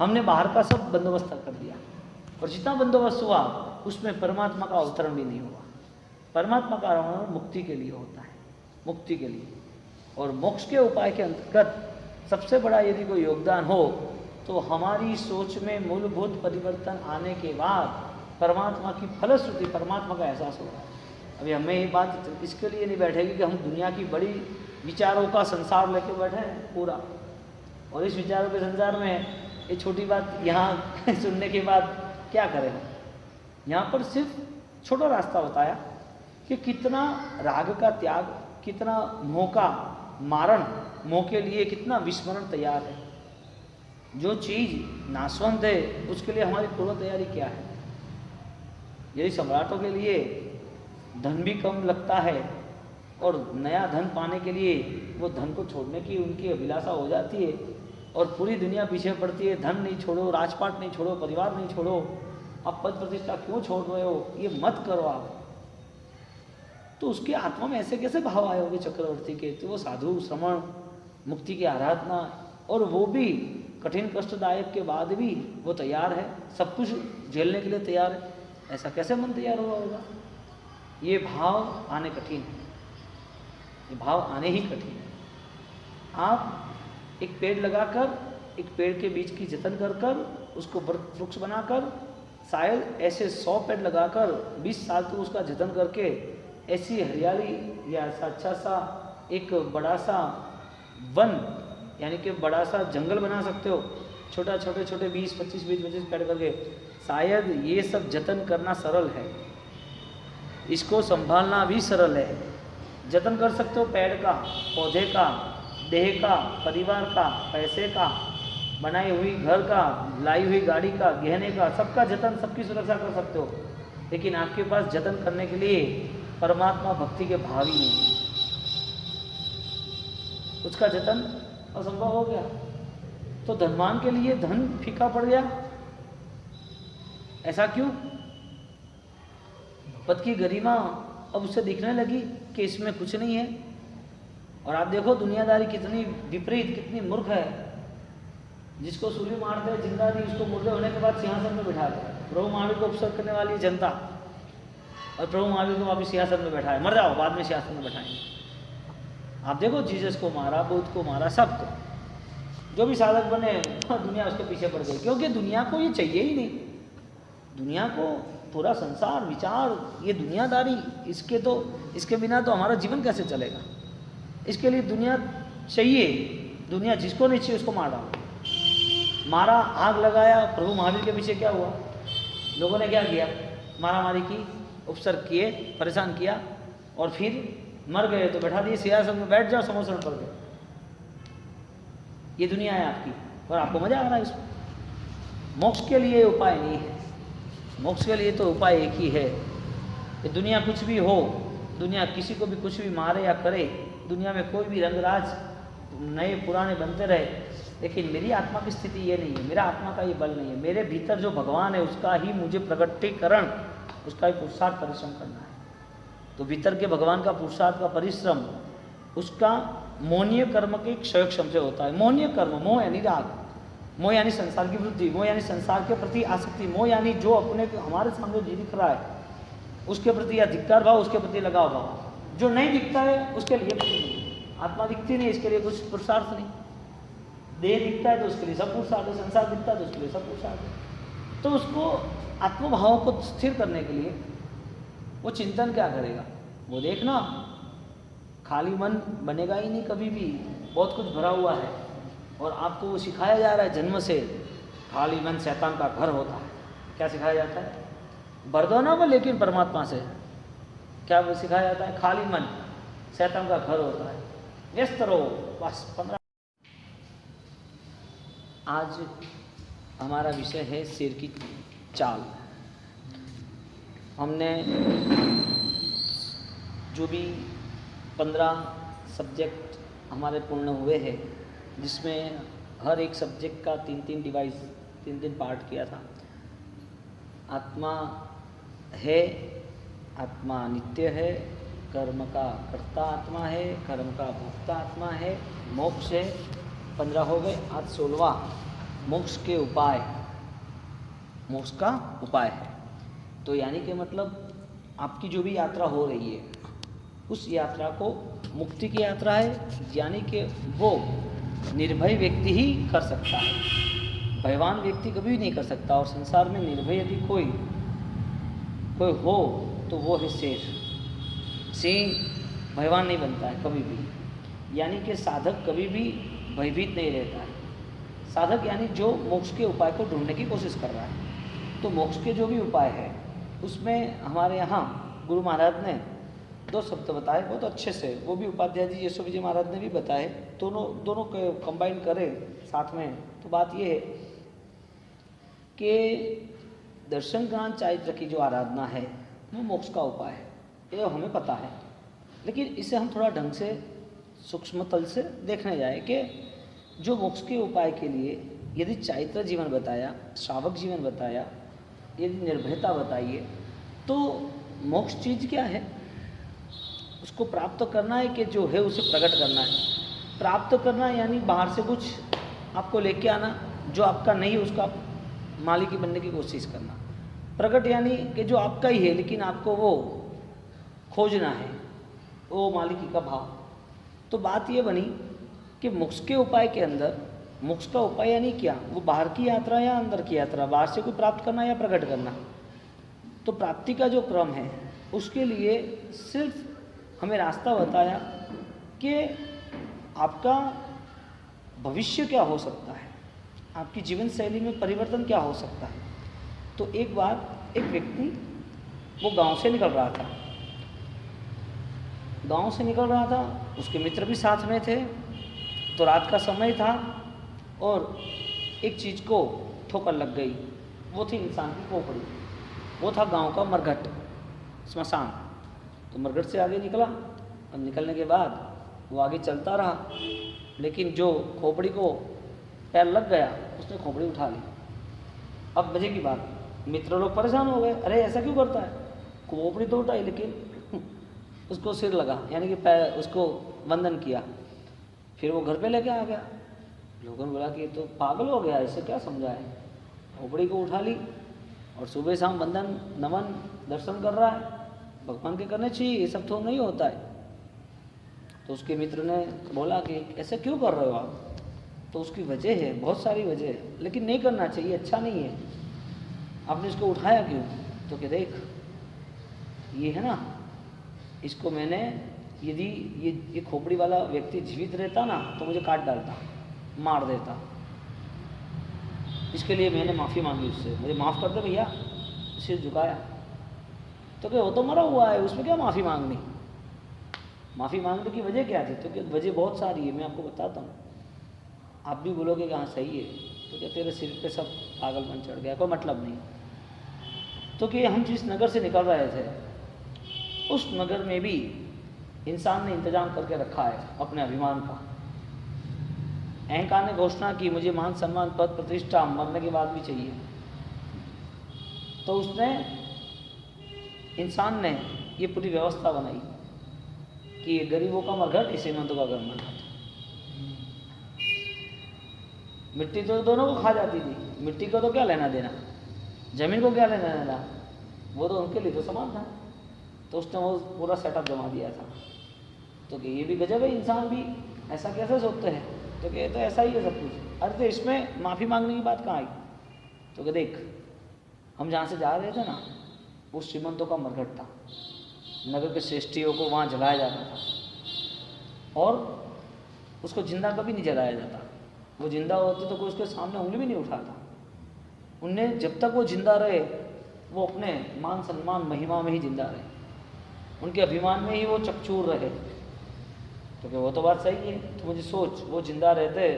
हमने बाहर का सब बंदोबस्त कर दिया, और जितना बंदोबस्त हुआ उसमें परमात्मा का अवतरण भी नहीं हुआ। परमात्मा का अवतरण मुक्ति के लिए होता है, मुक्ति के लिए। और मोक्ष के उपाय के अंतर्गत सबसे बड़ा यदि कोई योगदान हो तो हमारी सोच में मूलभूत परिवर्तन आने के बाद परमात्मा की फलश्रुति, परमात्मा का एहसास होगा। अभी हमें ये बात इसके लिए नहीं बैठेगी कि हम दुनिया की बड़ी विचारों का संसार लेके बैठे हैं पूरा, और इस विचारों के संसार में ये छोटी बात यहाँ सुनने के बाद क्या करें। यहाँ पर सिर्फ छोटा रास्ता बताया कि कितना राग का त्याग, कितना मोह का मारण मोह के लिए कितना विस्मरण तैयार है। जो चीज़ नाशवंत है उसके लिए हमारी पूर्व तैयारी क्या है। यदि सम्राटों के लिए धन भी कम लगता है और नया धन पाने के लिए वो धन को छोड़ने की उनकी अभिलाषा हो जाती है और पूरी दुनिया पीछे पड़ती है, धन नहीं छोड़ो, राजपाट नहीं छोड़ो, परिवार नहीं छोड़ो, आप पद प्रतिष्ठा क्यों छोड़ रहे हो, ये मत करो आप, तो उसकी आत्मा में ऐसे कैसे भाव आए होंगे चक्रवर्ती के। तो वो साधु श्रवण मुक्ति की आराधना, और वो भी कठिन कष्टदायक के बाद भी वो तैयार है, सब कुछ झेलने के लिए तैयार है। ऐसा कैसे मन तैयार हुआ होगा। ये भाव आने कठिन है, ये भाव आने ही कठिन है। आप एक पेड़ लगाकर, एक पेड़ के बीज की जतन कर कर उसको वृक्ष बनाकर, शायद ऐसे 100 पेड़ लगाकर 20 साल तक उसका जतन करके ऐसी हरियाली या ऐसा अच्छा सा एक बड़ा सा वन यानी कि बड़ा सा जंगल बना सकते हो, छोटा छोटे छोटे 20-25 पेड़ करके। शायद ये सब जतन करना सरल है, इसको संभालना भी सरल है। जतन कर सकते हो पेड़ का, पौधे का, देह का, परिवार का, पैसे का, बनाई हुई घर का, लाई हुई गाड़ी का, गहने का, सबका जतन, सबकी सुरक्षा कर सकते हो। लेकिन आपके पास जतन करने के लिए परमात्मा भक्ति के भाव ही नहीं, उसका जतन असंभव हो गया। तो धनवान के लिए धन फीका पड़ गया। ऐसा क्यों? पद की गरिमा अब उसे दिखने लगी कि इसमें कुछ नहीं है। और आप देखो दुनियादारी कितनी विपरीत, कितनी मूर्ख है। जिसको सूली मारते हैं जिंदा नहीं, उसको मुर्दे होने के बाद सिंहासन में बैठा दे। प्रभु महावीर को उपसर्ग करने वाली जनता, और प्रभु महावीर को वापिस सिंहासन में बैठाए, मर जाओ बाद में सिंहासन में बैठाएंगे। आप देखो जीसस को मारा, बुद्ध को मारा, सबको, जो भी साधक बने दुनिया उसके पीछे पड़ गई, क्योंकि दुनिया को ये चाहिए ही नहीं। दुनिया को पूरा संसार, विचार, ये दुनियादारी, इसके बिना तो हमारा जीवन कैसे चलेगा। इसके लिए दुनिया चाहिए। दुनिया जिसको नहीं चाहिए उसको मार डालो। मारा, आग लगाया। प्रभु महावीर के पीछे क्या हुआ? लोगों ने क्या किया? मारा मारी की, उपसर्ग किए, परेशान किया, और फिर मर गए तो बैठा दिए सिंहासन में, बैठ जाओ समोसरण पर गए। ये दुनिया है आपकी, और आपको मजा आ रहा है इसमें। मोक्ष के लिए उपाय नहीं है। मोक्ष के लिए तो उपाय एक ही है कि दुनिया कुछ भी हो, दुनिया किसी को भी कुछ भी मारे या करे, दुनिया में कोई भी रंगराज नए पुराने बनते रहे, लेकिन मेरी आत्मा की स्थिति ये नहीं है, मेरा आत्मा का ये बल नहीं है। मेरे भीतर जो भगवान है उसका ही मुझे प्रकटीकरण, उसका ही पुरुषार्थ परिश्रम करना है। तो भीतर के भगवान का पुरुषार्थ का परिश्रम, उसका मोहनीय कर्म के क्षय क्षम से होता है। मोहनीय कर्म, मोह यानी राग, मोह यानी संसार की वृद्धि, मोह यानी संसार के प्रति आसक्ति, मोह यानी जो अपने हमारे सामने जी दिख रहा है उसके प्रति या धिक्कार भाव, उसके प्रति लगाव भाव। जो नहीं दिखता है उसके लिए कुछ नहीं। आत्मा दिखती नहीं, इसके लिए कुछ पुरुषार्थ नहीं। देह दिखता है तो उसके लिए सब पुरुषार्थ है, संसार दिखता है तो उसके लिए सब पुरुषार्थ है। तो उसको आत्मभाव को स्थिर करने के लिए वो चिंतन क्या करेगा? वो देखना, खाली मन बनेगा ही नहीं कभी भी, बहुत कुछ भरा हुआ है। और आपको वो सिखाया जा रहा है जन्म से, खाली मन शैतान का घर होता है। क्या सिखाया जाता है? भर दो ना वो, लेकिन परमात्मा से क्या वो सिखाया जाता है? खाली मन शैतान का घर होता है, व्यस्त रहो बस। 15 आज हमारा विषय है शेर की चाल। हमने जो भी 15 सब्जेक्ट हमारे पूर्ण हुए हैं, जिसमें हर एक सब्जेक्ट का 3-3 डिवाइस, 3-3 पार्ट किया था। आत्मा है, आत्मा नित्य है, कर्म का कर्ता आत्मा है, कर्म का भोक्ता आत्मा है, मोक्ष है। 15 हो गए। आज 16वां मोक्ष के उपाय, मोक्ष का उपाय है। तो यानी कि मतलब आपकी जो भी यात्रा हो रही है उस यात्रा को मुक्ति की यात्रा है, यानी कि वो निर्भय व्यक्ति ही कर सकता है, भयवान व्यक्ति कभी भी नहीं कर सकता। और संसार में निर्भय यदि कोई हो तो वो है शेर। सिंह भयवान नहीं बनता है कभी भी। यानी कि साधक कभी भी भयभीत नहीं रहता है। साधक यानी जो मोक्ष के उपाय को ढूंढने की कोशिश कर रहा है। तो मोक्ष के जो भी उपाय है उसमें हमारे यहाँ गुरु महाराज ने 2 शब्द बताए बहुत अच्छे से, वो भी उपाध्याय जी यशोवी जी महाराज ने भी बताए, दोनों के कंबाइन करें साथ में तो बात ये है कि दर्शन ज्ञान चारित्र की जो आराधना है वो मोक्ष का उपाय है, ये हमें पता है। लेकिन इसे हम थोड़ा ढंग से सूक्ष्म तल से देखने जाए कि जो मोक्ष के उपाय के लिए यदि चारित्र जीवन बताया, श्रावक जीवन बताया, यदि निर्भयता बताइए, तो मोक्ष चीज़ क्या है? उसको प्राप्त करना है कि जो है उसे प्रकट करना है। प्राप्त करना यानी बाहर से कुछ आपको लेके आना, जो आपका नहीं है उसका मालिकी बनने की कोशिश करना। प्रकट यानी कि जो आपका ही है लेकिन आपको वो खोजना है, वो मालिकी का भाव। तो बात ये बनी कि मोक्ष के उपाय के अंदर, मोक्ष का उपाय यानी क्या? वो बाहर की यात्रा या अंदर की यात्रा, बाहर से कोई प्राप्त करना या प्रकट करना। तो प्राप्ति का जो क्रम है उसके लिए सिर्फ हमें रास्ता बताया कि आपका भविष्य क्या हो सकता है, आपकी जीवन शैली में परिवर्तन क्या हो सकता है। तो एक बार एक व्यक्ति वो गांव से निकल रहा था, उसके मित्र भी साथ में थे। तो रात का समय था और एक चीज़ को ठोकर लग गई, वो थी इंसान की खोपड़ी, वो था गांव का मरघट, स्मशान। तो मरघट से आगे निकला और निकलने के बाद वो आगे चलता रहा, लेकिन जो खोपड़ी को पैर लग गया उसने खोपड़ी उठा ली। अब मजे की बात, मित्र लोग परेशान हो गए, अरे ऐसा क्यों करता है, खोपड़ी तो उठाई लेकिन उसको सिर लगा, यानी कि पैर, उसको वंदन किया। फिर वो घर पे लेके आ गया। लोगों ने बोला कि तो पागल हो गया, इससे क्या समझा है, खोपड़ी को उठा ली और सुबह शाम वंदन नमन दर्शन कर रहा है, भगवान के करने चाहिए, ये सब तो नहीं होता है। तो उसके मित्र ने बोला कि ऐसा क्यों कर रहे हो आप? तो उसकी वजह है, बहुत सारी वजह है, लेकिन नहीं करना चाहिए, अच्छा नहीं है। आपने इसको उठाया क्यों? तो कि देख ये है ना, इसको मैंने, यदि ये खोपड़ी वाला व्यक्ति जीवित रहता ना तो मुझे काट डालता, मार देता, इसके लिए मैंने माफ़ी मांगी उससे, मुझे माफ़ कर दे भैया। सिर झुकाया। तो क्या वो तो मरा हुआ है, उसमें क्या माफ़ी मांगनी? माफ़ी मांगने की वजह क्या थी? तो क्या वजह बहुत सारी है, मैं आपको बताता हूँ, आप भी बोलोगे कि हाँ सही है। तो क्या तेरे सिर पे सब पागलपन चढ़ गया, कोई मतलब नहीं। तो कि हम जिस नगर से निकल रहे थे उस नगर में भी इंसान ने इंतजाम करके रखा है अपने अभिमान का। अहंकार ने घोषणा की मुझे मान सम्मान पद प्रतिष्ठा मरने के बाद भी चाहिए। तो उसने, इंसान ने ये पूरी व्यवस्था बनाई कि गरीबों का मरघट श्रीमंतों का घर बना। मिट्टी तो दोनों को खा जाती थी, मिट्टी को तो क्या लेना देना, जमीन को क्या लेना देना, वो तो उनके लिए तो समान था। तो उसने वो पूरा सेटअप जमा दिया था। तो कि ये भी गजब है, इंसान भी ऐसा कैसे सोचते हैं? तो कि तो ऐसा ही है सब कुछ। अरे तो इसमें माफ़ी मांगने की बात कहाँ आई? तो कि देख, हम जहाँ से जा रहे थे ना, वो श्रीमंतों का मरघट था, नगर के श्रेष्ठियों को वहाँ जलाया जाता था और उसको जिंदा कभी नहीं जलाया जाता। वो जिंदा होते तो कोई उसके सामने उंगली भी नहीं उठाता। उनने जब तक वो जिंदा रहे वो अपने मान सम्मान महिमा में ही जिंदा रहे, उनके अभिमान में ही वो चकचूर रहे। तो क्या वो तो बात सही है? तो मुझे सोच, वो जिंदा रहते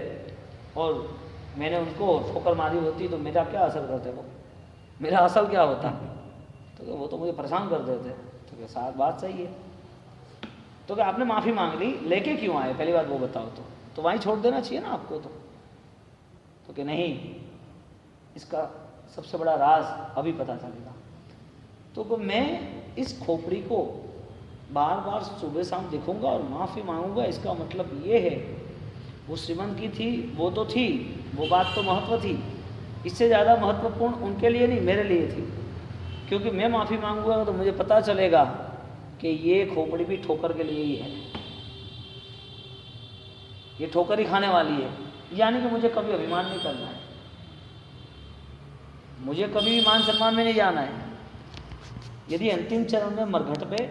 और मैंने उनको ठोकर मारी होती तो मेरा क्या असर करते, वो मेरा असर क्या होता? तो क्या वो तो मुझे परेशान कर देते। तो क्या साथ बात सही है। तो क्या आपने माफ़ी मांग ली, लेके क्यों आए, पहली बात वो बताओ। तो वहीं छोड़ देना चाहिए ना आपको। तो कि नहीं, इसका सबसे बड़ा राज अभी पता चलेगा। तो मैं इस खोपड़ी को बार बार सुबह शाम देखूंगा और माफ़ी मांगूंगा, इसका मतलब ये है वो श्रीमंत की थी, वो तो थी, वो बात तो महत्व थी, इससे ज़्यादा महत्वपूर्ण उनके लिए नहीं मेरे लिए थी। क्योंकि मैं माफ़ी मांगूंगा तो मुझे पता चलेगा कि ये खोपड़ी भी ठोकर के लिए ही है, ये ठोकर ही खाने वाली है। यानी कि मुझे कभी अभिमान नहीं करना है, मुझे कभी भी मान सम्मान में नहीं जाना है। यदि अंतिम चरण में मरघट पे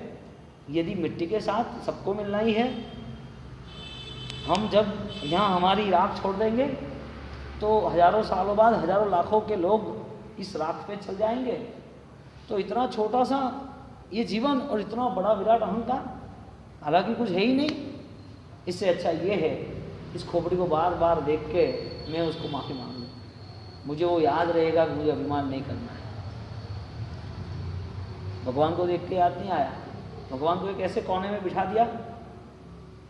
यदि मिट्टी के साथ सबको मिलना ही है, हम जब यहाँ हमारी राख छोड़ देंगे तो हजारों सालों बाद हजारों लाखों के लोग इस राख पे चल जाएंगे। तो इतना छोटा सा ये जीवन और इतना बड़ा विराट अहंकार, हालांकि कुछ है ही नहीं। इससे अच्छा ये है इस खोपड़ी को बार बार देख के मैं उसको माफ़ी मांग लूँ, मुझे वो याद रहेगा कि मुझे अभिमान नहीं करना है। भगवान को देख के याद नहीं आया, भगवान को एक ऐसे कोने में बिठा दिया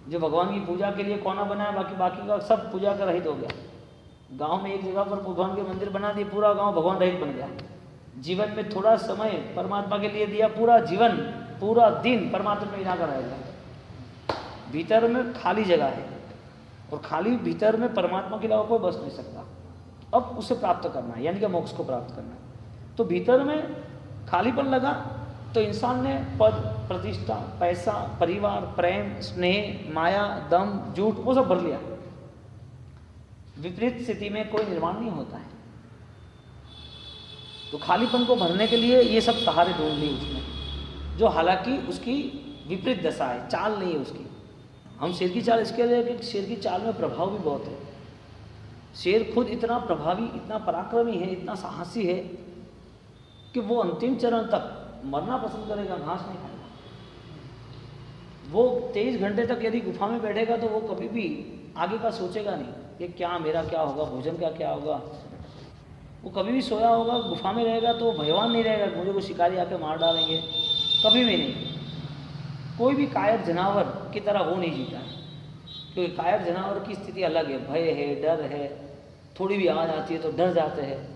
जो भगवान की पूजा के लिए कोना बनाया, बाकी का सब पूजा का रहित हो गया। गांव में एक जगह पर भगवान के मंदिर बना दिए, पूरा गांव भगवान रहित बन गया। जीवन में थोड़ा समय परमात्मा के लिए दिया, पूरा जीवन पूरा दिन परमात्मा में ही लगा रहेगा। भीतर में खाली जगह है और खाली भीतर में परमात्मा के अलावा कोई बस नहीं सकता। अब उसे प्राप्त करना है, यानी कि मोक्ष को प्राप्त करना है। तो भीतर में खालीपन लगा तो इंसान ने पद, प्रतिष्ठा, पैसा, परिवार, प्रेम, स्नेह, माया, दम, झूठ वो सब भर लिया। विपरीत स्थिति में कोई निर्माण नहीं होता है। तो खालीपन को भरने के लिए ये सब सहारे ढूंढ लिए उसने, जो हालांकि उसकी विपरीत दशा है, चाल नहीं है उसकी। हम शेर की चाल इसके लिए कि शेर की चाल में प्रभाव भी बहुत है। शेर खुद इतना प्रभावी, इतना पराक्रमी है, इतना साहसी है कि वो अंतिम चरण तक मरना पसंद करेगा, घास नहीं खाएगा। वो 23 घंटे तक यदि गुफा में बैठेगा तो वो कभी भी आगे का सोचेगा नहीं कि क्या मेरा क्या होगा, भोजन का क्या होगा। वो कभी भी सोया होगा, गुफा में रहेगा तो भयवान नहीं रहेगा, मुझे कोई शिकारी आके मार डालेंगे, कभी भी नहीं। कोई भी कायर जानवर की तरह वो नहीं जीता है, क्योंकि कायर जानवर की स्थिति अलग है। भय है, डर है, थोड़ी भी आवाज़ आती है तो डर जाते हैं।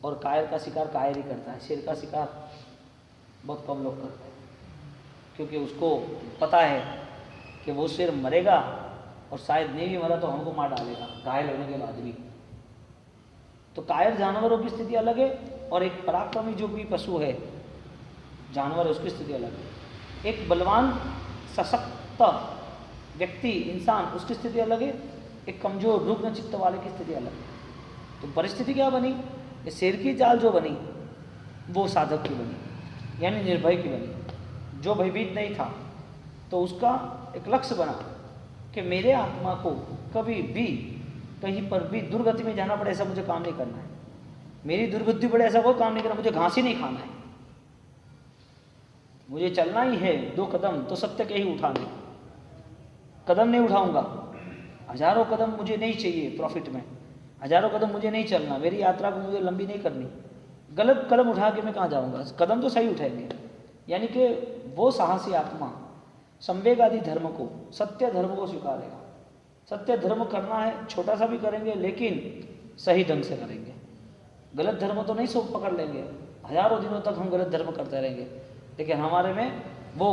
और कायर का शिकार कायर ही करता है, शेर का शिकार बहुत कम लोग करते हैं, क्योंकि उसको पता है कि वो शेर मरेगा और शायद नहीं भी मरा तो हमको मार डालेगा घायल होने के बाद भी। तो कायर जानवरों की स्थिति अलग है और एक पराक्रमी जो भी पशु है, जानवर, उसकी स्थिति अलग है। एक बलवान सशक्त व्यक्ति, इंसान, उसकी स्थिति अलग है। एक कमजोर रुग्ण चित्त वाले की स्थिति अलग है। तो परिस्थिति क्या बनी? ये शेर की चाल जो बनी वो साधक की बनी, यानी निर्भय की बनी। जो भयभीत नहीं था तो उसका एक लक्ष्य बना कि मेरे आत्मा को कभी भी कहीं पर भी दुर्गति में जाना पड़े ऐसा मुझे काम नहीं करना है। मेरी दुर्बुद्धि पड़े ऐसा कोई काम नहीं करना, मुझे घास ही नहीं खाना है। मुझे चलना ही है 2 कदम तो सत्य के ही उठाने, कदम नहीं उठाऊंगा। हजारों कदम मुझे नहीं चाहिए प्रॉफिट में, हजारों कदम मुझे नहीं चलना, मेरी यात्रा को मुझे लंबी नहीं करनी। गलत कदम उठा के मैं कहाँ जाऊँगा? कदम तो सही उठाएंगे। यानी कि वो साहसी आत्मा संवेग आदि धर्म को, सत्य धर्म को स्वीकारेगा। सत्य धर्म करना है, छोटा सा भी करेंगे लेकिन सही ढंग से करेंगे। गलत धर्म तो नहीं सब पकड़ लेंगे, हजारों दिनों तक हम गलत धर्म करते रहेंगे लेकिन हमारे में वो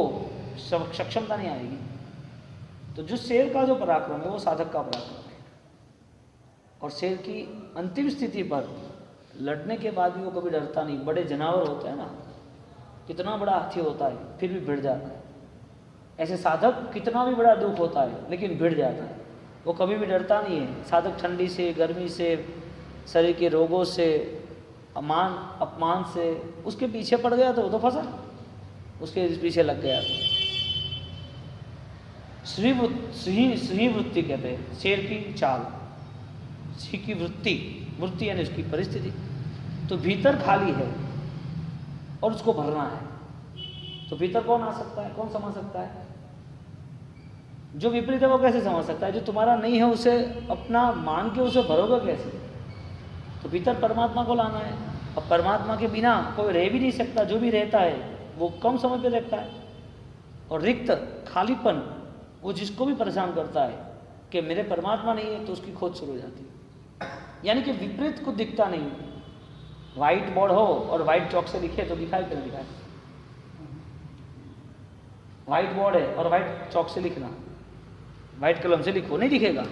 सक्षमता नहीं आएगी। तो जो शेर का जो पराक्रम है वो साधक का पराक्रम है। और शेर की अंतिम स्थिति पर लड़ने के बाद भी वो कभी डरता नहीं। बड़े जानवर होते हैं ना, कितना बड़ा हाथी होता है फिर भी भिड़ जाता है। ऐसे साधक कितना भी बड़ा दुख होता है लेकिन भिड़ जाता है, वो कभी भी डरता नहीं है। साधक ठंडी से, गर्मी से, शरीर के रोगों से, अपमान से उसके पीछे पड़ गया तो वो तो फंसा, उसके पीछे लग गया तो। सिंह वृत्ति कहते हैं शेर की चाल, सिंह की वृत्ति यानी उसकी परिस्थिति। तो भीतर खाली है और उसको भरना है। तो भीतर कौन आ सकता है, कौन समा सकता है? जो विपरीत है वो कैसे समझ सकता है? जो तुम्हारा नहीं है उसे अपना मान के उसे भरोगे कैसे? तो भीतर परमात्मा को लाना है। अब परमात्मा के बिना कोई रह भी नहीं सकता, जो भी रहता है वो कम समय पे रहता है। और रिक्त, खालीपन वो जिसको भी परेशान करता है कि मेरे परमात्मा नहीं है तो उसकी खोज शुरू हो जाती है। यानी कि विपरीत कुछ दिखता नहीं। व्हाइट बोर्ड हो और व्हाइट चौक से लिखे तो दिखाई क्यों दिखाए? व्हाइट बोर्ड है और व्हाइट चौक से लिखना, व्हाइट कलम से लिखो, नहीं दिखेगा।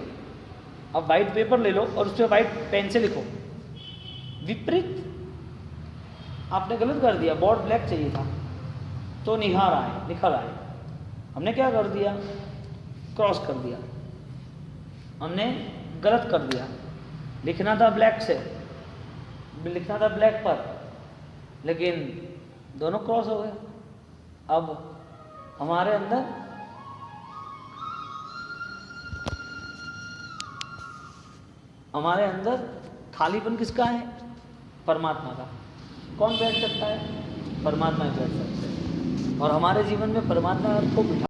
अब व्हाइट पेपर ले लो और उस पर व्हाइट पेन से लिखो, विपरीत। आपने गलत कर दिया, बोर्ड ब्लैक चाहिए था तो निखार आए। हमने क्या कर दिया? क्रॉस कर दिया, हमने गलत कर दिया। लिखना था ब्लैक से, लिखना था ब्लैक पर, लेकिन दोनों क्रॉस हो गए। अब हमारे अंदर खालीपन किसका है? परमात्मा का। कौन बैठ सकता है? परमात्मा कर सकते हैं। और हमारे जीवन में परमात्मा को बिठा